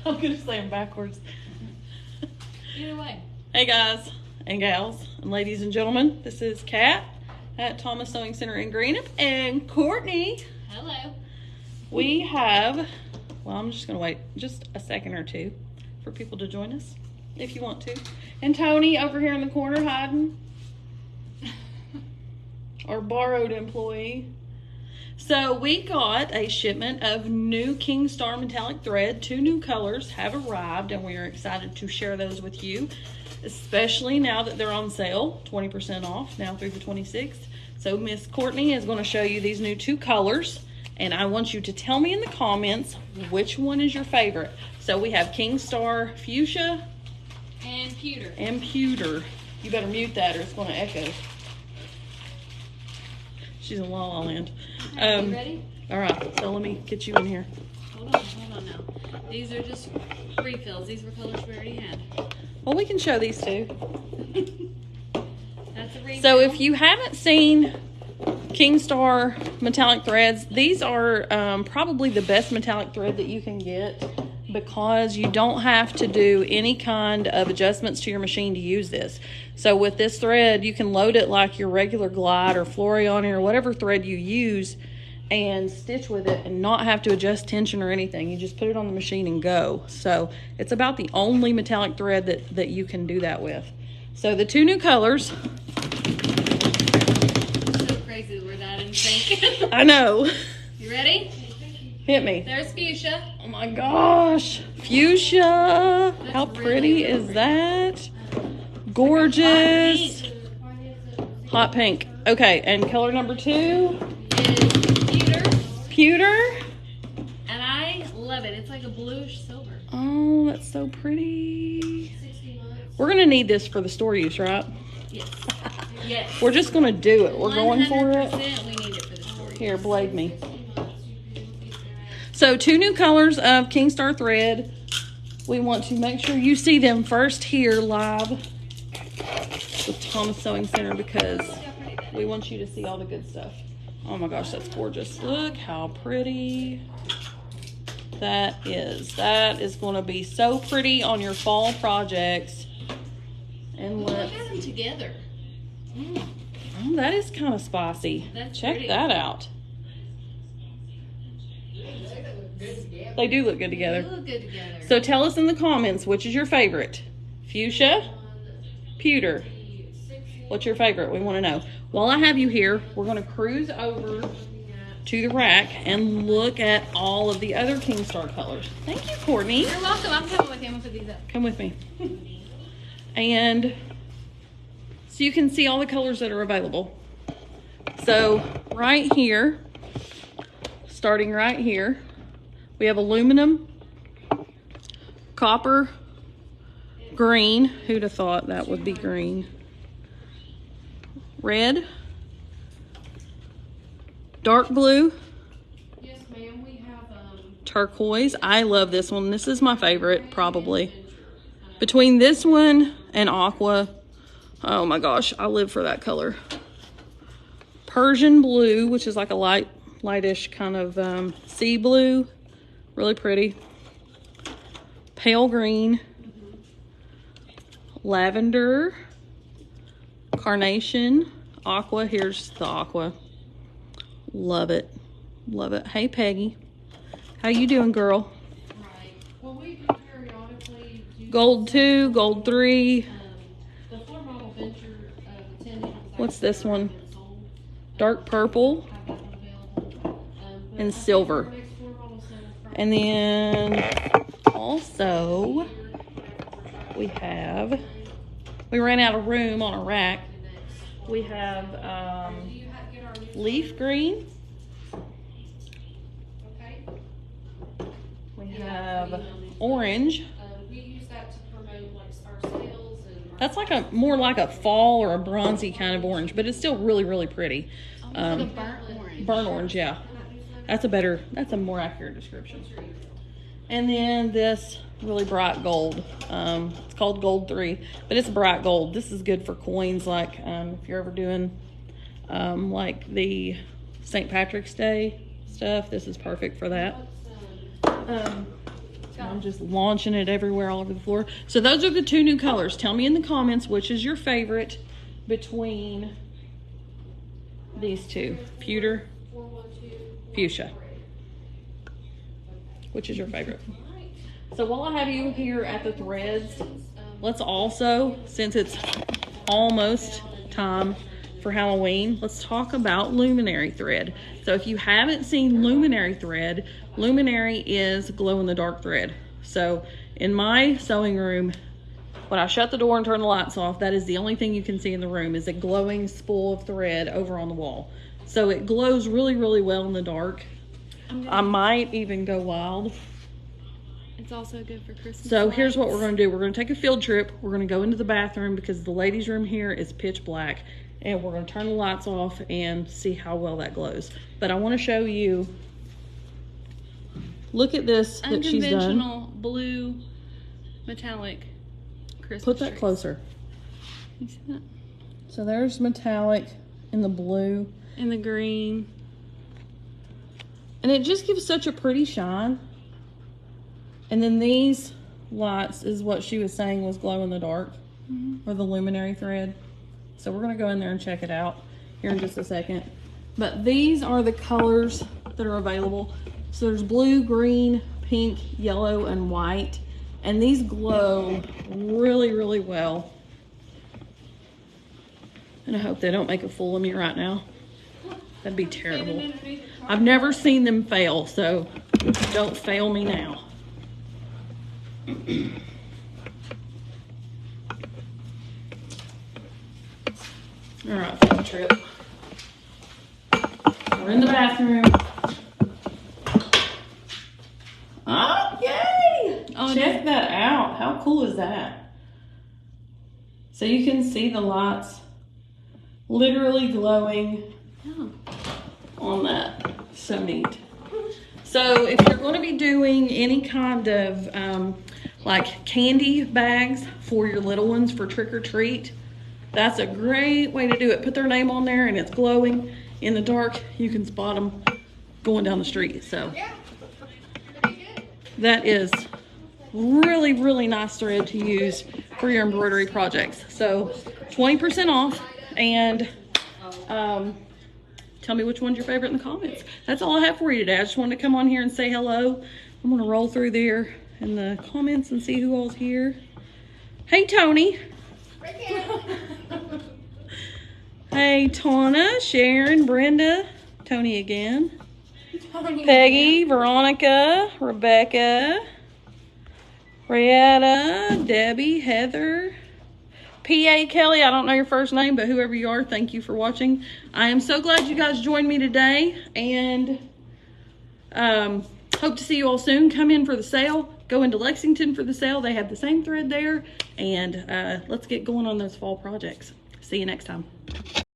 I'm gonna say them backwards. Either way. Hey guys and gals and ladies and gentlemen, this is Kat at Thomas Sewing Center in Greenup and Courtney. Hello. We have, well, I'm just gonna wait just a second or two for people to join us if you want to. And Tony over here in the corner hiding. Our borrowed employee. So we got a shipment of new Kingstar metallic thread. 2 new colors have arrived and we are excited to share those with you, especially now that they're on sale, 20% off now through the 26th. So Miss Courtney is going to show you these new 2 colors and I want you to tell me in the comments which one is your favorite. So we have Kingstar Fuchsia and Pewter. And Pewter. You better mute that or it's going to echo. She's in La La Land. You ready? All right, so let me get you in here. Hold on now. These are just refills. These were colors we already had. Well, we can show these too. That's a refill. So if you haven't seen Kingstar metallic threads, these are probably the best metallic thread that you can get because you don't have to do any kind of adjustments to your machine to use this. So with this thread, you can load it like your regular Glide or Floriani or whatever thread you use and stitch with it and not have to adjust tension or anything. You just put it on the machine and go. So it's about the only metallic thread that you can do that with. So the 2 new colors. So crazy we're that in sync. I know. You ready? Hit me. There's Fuchsia. Oh my gosh. Fuchsia. How pretty is that? Gorgeous. Hot pink. Okay, and color number 2 is Pewter. Pewter. And I love it. It's like a bluish silver. Oh, that's so pretty. We're going to need this for the store use, right? Yes. Yes. We're just going to do it. We're going for it. 100% we need it for the store use. Here, blade me. So 2 new colors of Kingstar thread. We want to make sure you see them first here live with Thomas Sewing Center because we want you to see all the good stuff. Oh my gosh, that's gorgeous. Look how pretty that is. That is going to be so pretty on your fall projects. And Look at them together. Oh, that is kind of spicy. That's Check pretty. that out. They do look good together. They look good together. So tell us in the comments, which is your favorite? Fuchsia? Pewter? What's your favorite? We want to know. While I have you here, we're going to cruise over to the rack and look at all of the other Kingstar colors. Thank you, Courtney. You're welcome. I'm coming with you. I'm going to put these up. Come with me. And so you can see all the colors that are available. So right here, starting right here, we have aluminum, copper, green. Who'd have thought that would be green? Red, dark blue, Yes, ma'am. We have turquoise. I love this one. This is my favorite, probably. Between this one and aqua, oh my gosh, I live for that color. Persian blue, which is like a lightish kind of sea blue. Really pretty. Pale green. Lavender. Carnation. Aqua. Here's the aqua. Love it. Love it. Hey, Peggy. How you doing, girl? right. Well, we do periodically do Gold 2, gold 3. the floor model venture the 10 different What's this sizes one? that are sold. Dark purple. Have that one available. But And I think silver. our next floor model sale is Friday. And then also we ran out of room on a rack. We have leaf green. Okay. We have orange. We use that to promote like our sales and That's like more like a fall or a bronzy kind of orange, but it's still really, really pretty. like a burnt orange. Burnt orange, yeah. That's a more accurate description. And then this really bright gold. It's called Gold 3, but it's bright gold. This is good for coins, like if you're ever doing like the St. Patrick's Day stuff. This is perfect for that. I'm just launching it everywhere, all over the floor. So those are the two new colors. Tell me in the comments which is your favorite between these two. Pewter, fuchsia. Which is your favorite? So while I have you here at the threads, let's also, since it's almost time for Halloween, let's talk about Luminary thread. So if you haven't seen Luminary thread, Luminary is glow-in-the-dark thread. So in my sewing room, when I shut the door and turn the lights off, that is the only thing you can see in the room, is a glowing spool of thread over on the wall. So it glows really, really well in the dark. I might even go wild. It's also good for Christmas. So here's what we're going to do. We're going to take a field trip. We're going to go into the bathroom because the ladies' room here is pitch black. And we're going to turn the lights off and see how well that glows. But I want to show you. Look at this that she's done. Unconventional blue metallic Christmas Put that trees. closer. You see that? So there's metallic in the blue. And the green. And it just gives such a pretty shine. And then these lights is what she was saying was glow in the dark, or the Luminary thread. So we're going to go in there and check it out here in just a second. But these are the colors that are available. So there's blue, green, pink, yellow, and white. And these glow really, really well. And I hope they don't make a fool of me right now. That'd be terrible. I've never seen them fail, so don't fail me now. All right, field trip. We're in the bathroom. Oh, yay! Oh, check that out. How cool is that? So you can see the lights literally glowing on that. So neat. So if you're going to be doing any kind of like candy bags for your little ones for trick or treat, that's a great way to do it. Put their name on there and it's glowing in the dark. You can spot them going down the street. So that is really, really nice thread to use for your embroidery projects. So 20% off, and tell me which one's your favorite in the comments. That's all I have for you today. I just wanted to come on here and say hello. I'm going to roll through there in the comments and see who all's here. Hey, Tony. Hey, Tawna, Sharon, Brenda, Tony again. Peggy, Veronica, Rebecca, Rietta, Debbie, Heather, P.A. Kelly. I don't know your first name, but whoever you are, thank you for watching. I am so glad you guys joined me today, and hope to see you all soon. Come in for the sale. Go into Lexington for the sale. They have the same thread there, and let's get going on those fall projects. See you next time.